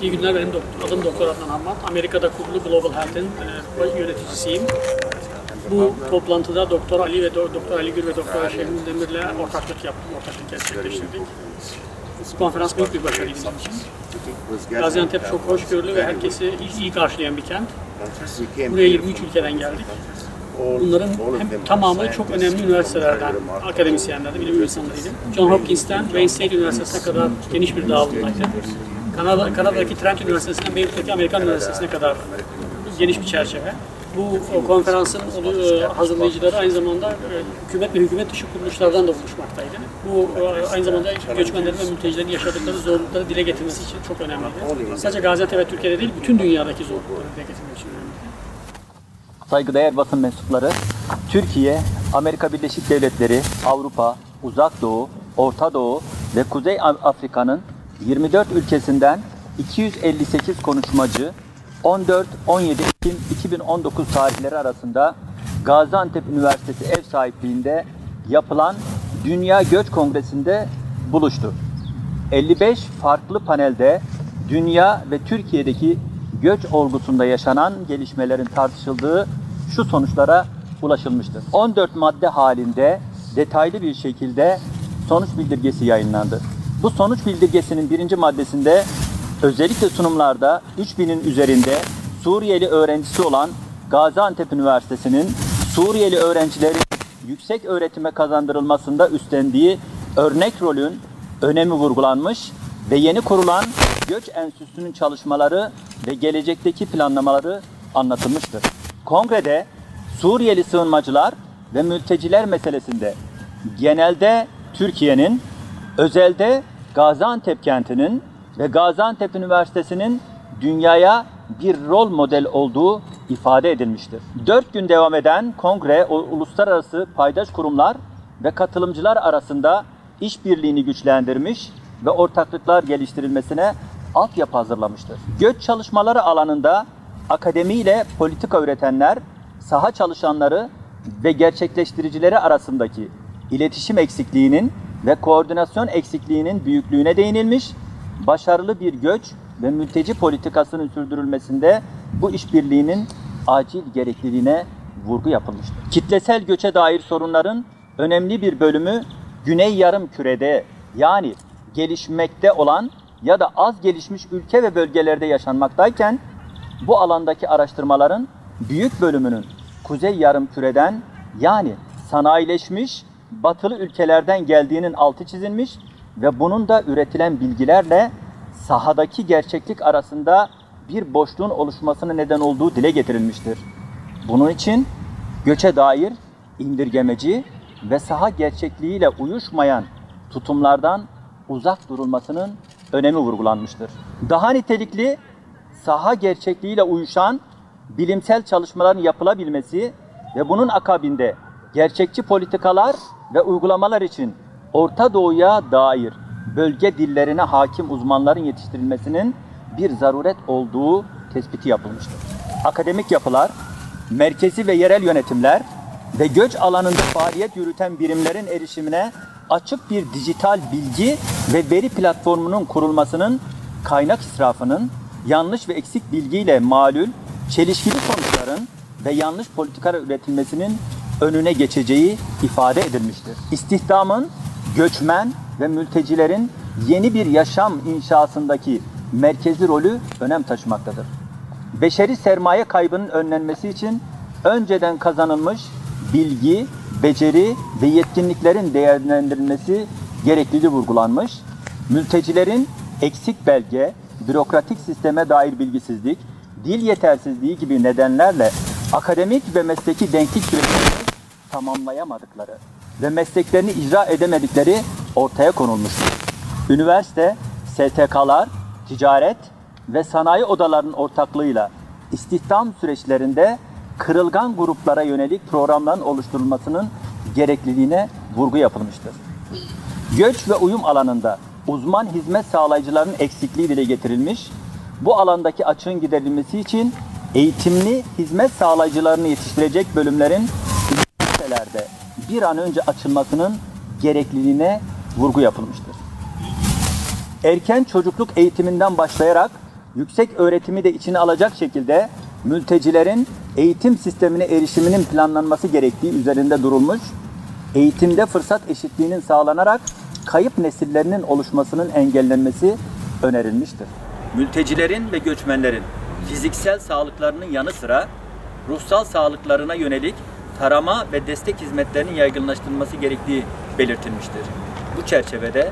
İyi günler, adım Doktor Adnan Hammat. Amerika'da kurulu Global Health'in yöneticisiyim. Bu toplantıda Doktor Ali ve Doktor Ali Gür ve Doktor Ayşegül Demir'le ortaklık gerçekleştirdik. Konferans büyük bir başarıydı bizim için. Gaziantep çok hoşgörülü ve herkesi iyi karşılayan bir kent. Buraya 23 ülkeden geldik. Bunların tamamı çok önemli üniversitelerden, akademisyenlerden, bilim insanlarıydı. John Hopkins'ten Wayne State Üniversitesi'ne kadar geniş bir dağılımdaydı. Kanada'daki Trent Üniversitesi'nden Beyrut'taki Amerikan Üniversitesi'ne kadar geniş bir çerçeve. Bu konferansın hazırlayıcıları aynı zamanda hükümet ve hükümet dışı kuruluşlardan da oluşmaktaydı. Bu aynı zamanda göçmenlerin ve mültecilerin yaşadıkları zorlukları dile getirmesi için çok önemliydi. Sadece Gaziantep ve Türkiye'de değil, bütün dünyadaki zorlukları dile getirmek için önemliydi. Saygıdeğer basın mensupları, Türkiye, Amerika Birleşik Devletleri, Avrupa, Uzak Doğu, Orta Doğu ve Kuzey Afrika'nın 24 ülkesinden 258 konuşmacı 14-17 Ekim 2019 tarihleri arasında Gaziantep Üniversitesi ev sahipliğinde yapılan Dünya Göç Kongresi'nde buluştu. 55 farklı panelde dünya ve Türkiye'deki göç olgusunda yaşanan gelişmelerin tartışıldığı şu sonuçlara ulaşılmıştır. 14 madde halinde detaylı bir şekilde sonuç bildirgesi yayınlandı. Bu sonuç bildirgesinin birinci maddesinde özellikle sunumlarda 3000'in üzerinde Suriyeli öğrencisi olan Gaziantep Üniversitesi'nin Suriyeli öğrencilerin yüksek öğretime kazandırılmasında üstlendiği örnek rolün önemi vurgulanmış ve yeni kurulan Göç Enstitüsü'nün çalışmaları ve gelecekteki planlamaları anlatılmıştır. Kongrede Suriyeli sığınmacılar ve mülteciler meselesinde genelde Türkiye'nin, özelde Gaziantep kentinin ve Gaziantep Üniversitesi'nin dünyaya bir rol model olduğu ifade edilmiştir. 4 gün devam eden kongre, uluslararası paydaş kurumlar ve katılımcılar arasında işbirliğini güçlendirmiş ve ortaklıklar geliştirilmesine altyapı hazırlamıştır. Göç çalışmaları alanında akademiyle politika üretenler, saha çalışanları ve gerçekleştiricileri arasındaki iletişim eksikliğinin ve koordinasyon eksikliğinin büyüklüğüne değinilmiş, başarılı bir göç ve mülteci politikasının sürdürülmesinde bu işbirliğinin acil gerekliliğine vurgu yapılmıştır. Kitlesel göçe dair sorunların önemli bir bölümü Güney Yarımküre'de, yani gelişmekte olan ya da az gelişmiş ülke ve bölgelerde yaşanmaktayken, bu alandaki araştırmaların büyük bölümünün Kuzey Yarımküre'den, yani sanayileşmiş batılı ülkelerden geldiğinin altı çizilmiş ve bunun da üretilen bilgilerle sahadaki gerçeklik arasında bir boşluğun oluşmasına neden olduğu dile getirilmiştir. Bunun için göçe dair indirgemeci ve saha gerçekliğiyle uyuşmayan tutumlardan uzak durulmasının önemi vurgulanmıştır. Daha nitelikli, saha gerçekliğiyle uyuşan bilimsel çalışmaların yapılabilmesi ve bunun akabinde gerçekçi politikalar ve uygulamalar için Orta Doğu'ya dair bölge dillerine hakim uzmanların yetiştirilmesinin bir zaruret olduğu tespiti yapılmıştır. Akademik yapılar, merkezi ve yerel yönetimler ve göç alanında faaliyet yürüten birimlerin erişimine açık bir dijital bilgi ve veri platformunun kurulmasının kaynak israfının, yanlış ve eksik bilgiyle malul, çelişkili sonuçların ve yanlış politikalar üretilmesinin önüne geçeceği ifade edilmiştir. İstihdamın, göçmen ve mültecilerin yeni bir yaşam inşasındaki merkezi rolü önem taşımaktadır. Beşeri sermaye kaybının önlenmesi için önceden kazanılmış bilgi, beceri ve yetkinliklerin değerlendirilmesi gerekliliği vurgulanmış, mültecilerin eksik belge, bürokratik sisteme dair bilgisizlik, dil yetersizliği gibi nedenlerle akademik ve mesleki denklik süreçlerini tamamlayamadıkları ve mesleklerini icra edemedikleri ortaya konulmuştur. Üniversite, STK'lar, ticaret ve sanayi odalarının ortaklığıyla istihdam süreçlerinde kırılgan gruplara yönelik programların oluşturulmasının gerekliliğine vurgu yapılmıştır. Göç ve uyum alanında uzman hizmet sağlayıcıların eksikliği dile getirilmiş, bu alandaki açığın giderilmesi için eğitimli hizmet sağlayıcılarını yetiştirecek bölümlerin üniversitelerde bir an önce açılmasının gerekliliğine vurgu yapılmıştır. Erken çocukluk eğitiminden başlayarak yüksek öğretimi de içine alacak şekilde mültecilerin eğitim sistemine erişiminin planlanması gerektiği üzerinde durulmuş, eğitimde fırsat eşitliğinin sağlanarak kayıp nesillerinin oluşmasının engellenmesi önerilmiştir. Mültecilerin ve göçmenlerin fiziksel sağlıklarının yanı sıra ruhsal sağlıklarına yönelik tarama ve destek hizmetlerinin yaygınlaştırılması gerektiği belirtilmiştir. Bu çerçevede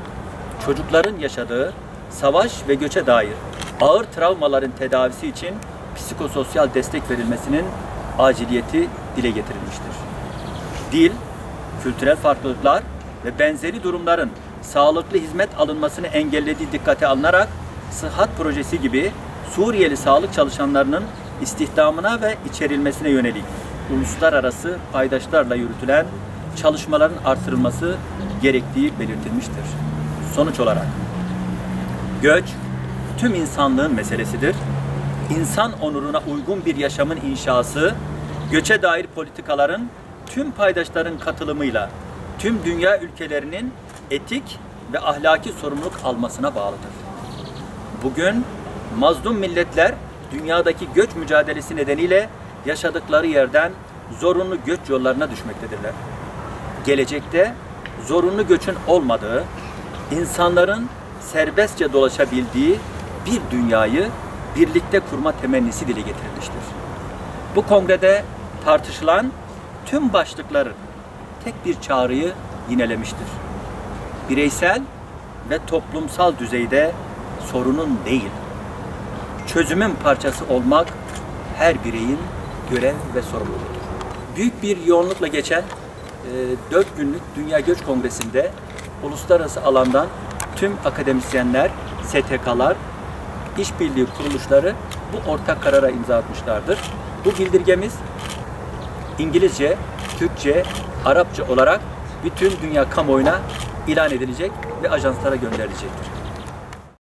çocukların yaşadığı savaş ve göçe dair ağır travmaların tedavisi için psikososyal destek verilmesinin aciliyeti dile getirilmiştir. Dil, kültürel farklılıklar ve benzeri durumların sağlıklı hizmet alınmasını engellediği dikkate alınarak Sıhhat Projesi gibi Suriyeli sağlık çalışanlarının istihdamına ve içerilmesine yönelik uluslararası paydaşlarla yürütülen çalışmaların artırılması gerektiği belirtilmiştir. Sonuç olarak, göç tüm insanlığın meselesidir. İnsan onuruna uygun bir yaşamın inşası, göçe dair politikaların tüm paydaşların katılımıyla tüm dünya ülkelerinin etik ve ahlaki sorumluluk almasına bağlıdır. Bugün mazlum milletler dünyadaki göç mücadelesi nedeniyle yaşadıkları yerden zorunlu göç yollarına düşmektedirler. Gelecekte zorunlu göçün olmadığı, insanların serbestçe dolaşabildiği bir dünyayı birlikte kurma temennisi dile getirilmiştir. Bu kongrede tartışılan tüm başlıkları tek bir çağrıyı yinelemiştir. Bireysel ve toplumsal düzeyde sorunun değil, çözümün parçası olmak her bireyin görev ve sorumluluğudur. Büyük bir yoğunlukla geçen 4 günlük Dünya Göç Kongresi'nde uluslararası alandan tüm akademisyenler, STK'lar, işbirliği kuruluşları bu ortak karara imza atmışlardır. Bu bildirgemiz İngilizce, Türkçe, Arapça olarak bütün dünya kamuoyuna ilan edilecek ve ajanslara gönderilecektir.